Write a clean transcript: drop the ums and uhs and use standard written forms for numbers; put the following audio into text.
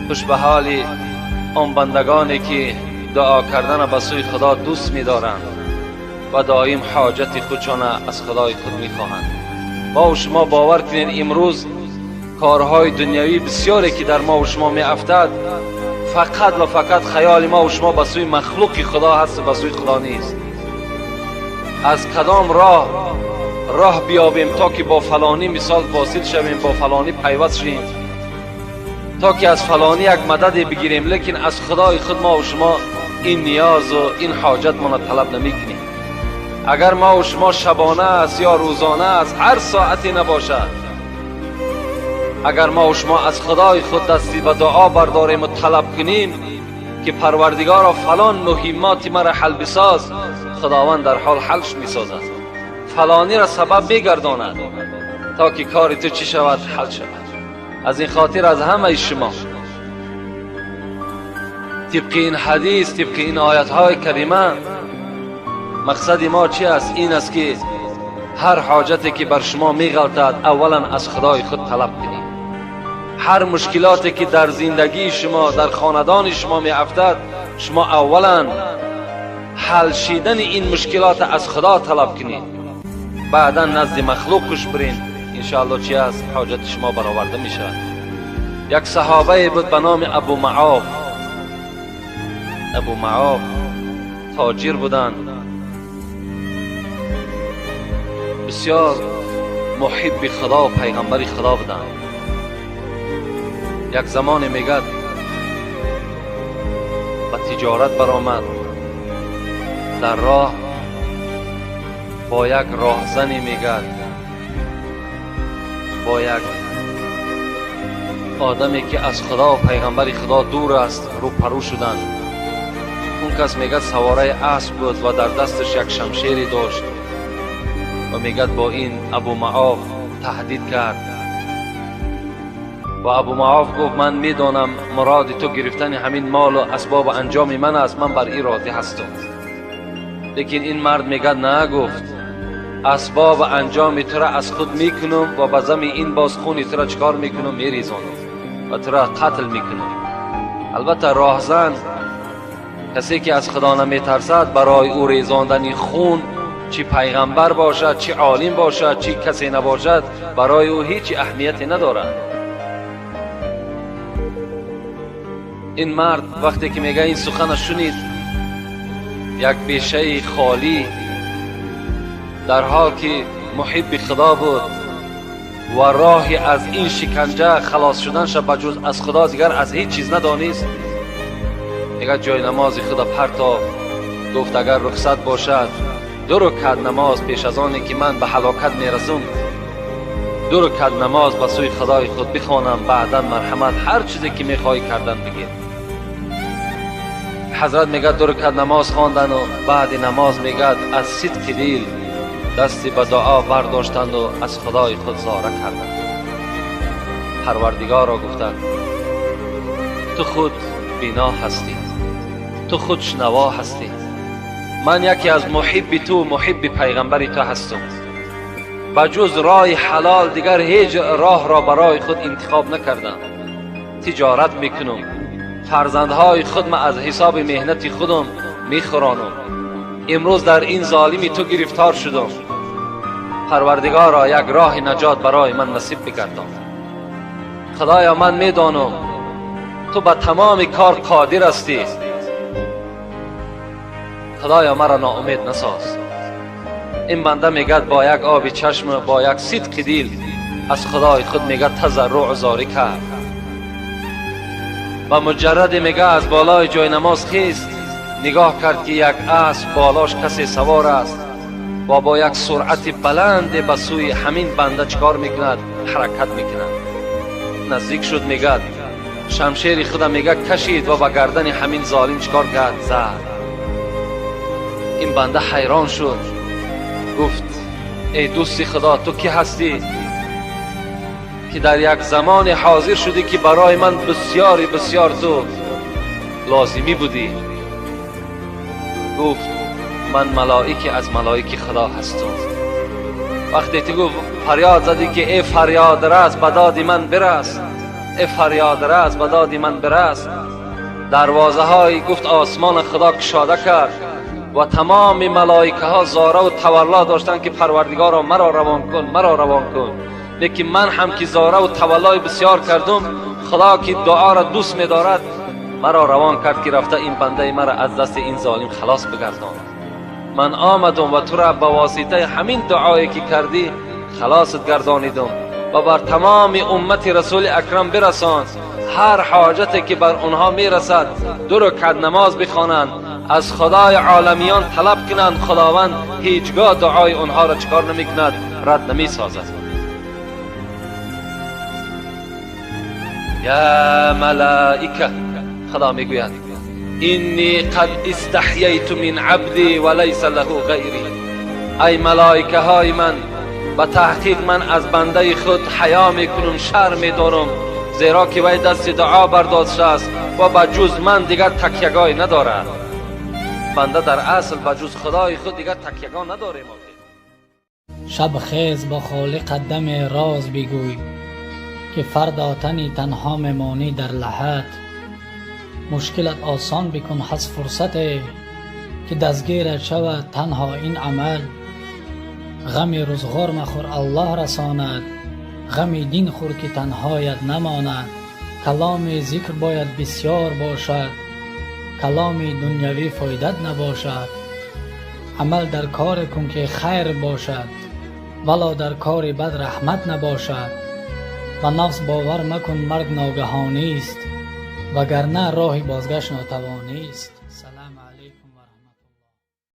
خوش به حال آن بندگانی که دعا کردن به سوی خدا دوست می دارند و دائم حاجت خودشان از خدای خود می خواهند. ما و شما باور کنید امروز کارهای دنیوی بسیاری که در ما و شما می افتد فقط و فقط خیال ما و شما به سوی مخلوق خدا هست و به سوی خدا نیست. از کدام راه بیابیم تا که با فلانی مثال واصل شویم، با فلانی پیوست شویم، تا که از فلانی یک مدد بگیریم، لیکن از خدای خود ما و شما این نیاز و این حاجت ما طلب نمی کنیم. اگر ما و شما شبانه است یا روزانه است، هر ساعتی نباشد، اگر ما و شما از خدای خود دستی به دعا برداریم و طلب کنیم که پروردگارا فلان مهمات مرا حل بساز، خداوند در حال حلش می سازد، فلانی را سبب می گرداند تا که کار تو چی شود؟ حل شود. از این خاطر از همه شما طبق این حدیث، طبق این آیت های کریمه، مقصد ما چی است؟ این است که هر حاجتی که بر شما می غلطد اولا از خدای خود طلب کنید. هر مشکلاتی که در زندگی شما، در خاندان شما می افتد، شما اولا حل شدن این مشکلات از خدا طلب کنید، بعدا نزد مخلوقش برین، انشاءالله چی است؟ حاجت شما برآورده می شود. یک صحابه بود به نام ابو معاف. ابو معاف تاجر بودند، بسیار محب خدا و پیغمبر خدا بودند. یک زمان میگد به تجارت برآمد، در راه با یک راهزنی میگد، با یک آدمی که از خدا و پیغمبر خدا دور است رو پرو شدند. اون کس میگد سواره اسب بود و در دستش یک شمشیری داشت و میگد با این ابو معاف تهدید کرد و ابو معاف گفت من میدانم مراد تو گرفتن همین مال و اسباب انجام من است، من بر این راضی هستم. لیکن این مرد میگد نه، گفت اسباب انجام تو را از خود میکنم و بزم این باز خون تو را چکار میکنم؟ میریزانم و تو را قتل میکنم. البته راهزن، کسی که از خدا نمیترسد، برای او ریزاندن خون، چی پیغمبر باشد، چی عالم باشد، چی کسی نباشد، برای او هیچ اهمیتی ندارد. این مرد وقتی که میگه این سخن شنید، یک بیشه خالی در حال که محب خدا بود و راهی از این شکنجه خلاص شدنش بجز از خدا دیگر از هیچ چیز ندانست، میگه جای نماز خدا پرتاب، گفت اگر رخصت باشد 2 رکعت نماز پیش از آنی که من به هلاکت میرسم 2 رکعت نماز به سوی خدای خود بخوانم، بعدا مرحمت هر چیزی که میخوای کردن بگیر. حضرت میگه 2 رکعت نماز خواندن و بعد نماز میگه از صدق دل دستی به دعا برداشتند و از خدای خود زاره کردند. پروردگار را گفتند تو خود بینا هستی، تو خود شنوا هستی، من یکی از محب تو، محب پیغمبر تو هستم، بجز راه حلال دیگر هیچ راه را برای خود انتخاب نکردم. تجارت میکنم، فرزندهای خودم از حساب مهنت خودم میخورانم، امروز در این ظالمی تو گرفتار شدم، پروردگارا یک راه نجات برای من نصیب بگردان. خدایا من میدانم تو به تمام کار قادر هستی، خدایا مرا ناامید نساز. این بنده میگد با یک آب چشم، با یک صدق دل از خدای خود میگه تضرع و زاری کرد و مجرد میگه از بالای جای نماز خیست، نگاه کرد که یک اسب بالاش کسی سوار است و با یک سرعت بلند به سوی همین بنده چکار میکند؟ حرکت میکند. نزدیک شد، میگه شمشیر خودم میگه کشید و با گردن همین ظالم چکار کرد؟ زد. این بنده حیران شد، گفت ای دوست خدا تو کی هستی که در یک زمان حاضر شدی که برای من بسیاری بسیار تو لازمی بودی؟ گفت من ملائکی از ملائک خدا هستم. وقتی تو گفت فریاد زدی که ای فریاد رس به داد من برس، ای فریاد رس به داد من برس. دروازه های گفت آسمان خدا کشاده کرد و تمام ملائکه ها زاره و تولا داشتند که پروردگارا مرا روان کن، مرا روان کن. لیکن من هم که زاره و تولای بسیار کردم، خدا که دعا را دوست می دارد مرا روان کرد که رفته این بنده مرا از دست این ظالم خلاص بگردان. من آمدم و تو را به واسطه همین دعایی که کردی خلاصت گردانیدم و بر تمام امت رسول اکرم برسان. هر حاجتی که بر اونها میرسد 2 رکعت نماز بخوانند، از خدای عالمیان طلب کنند. خداوند هیچگاه دعای اونها را چکار نمی کند، رد نمی سازد. یا ملائکه، خدا میگوید اینی قد استحییت من عبدی و لیس له غیری. ای ملائکه های من، به تحقیق من از بنده خود حیا میکنم، شرم میدارم، زیرا که وی دست دعا برداشته است و به جز من دیگر تکیه‌گاهی ندارد. بنده در اصل به جز خدای خود دیگر تکیه‌گاه نداریم. شب خیز با خالق دم راز بگوی که فردا تنی تنها میمانی در لحد. مشکلت آسان بکن حس فرصت که دستگیرت شود تنها این عمل. غم روزگار مخور الله رساند، غم دین خور که تنهایت نماند. کلام ذکر باید بسیار باشد، کلام دنیوی فایدت نباشد. عمل در کار کن که خیر باشد، ولا در کار بد رحمت نباشد. و نفس باور مکن مرگ ناگهانی است، وگرنه راه بازگشت ناتوانی است.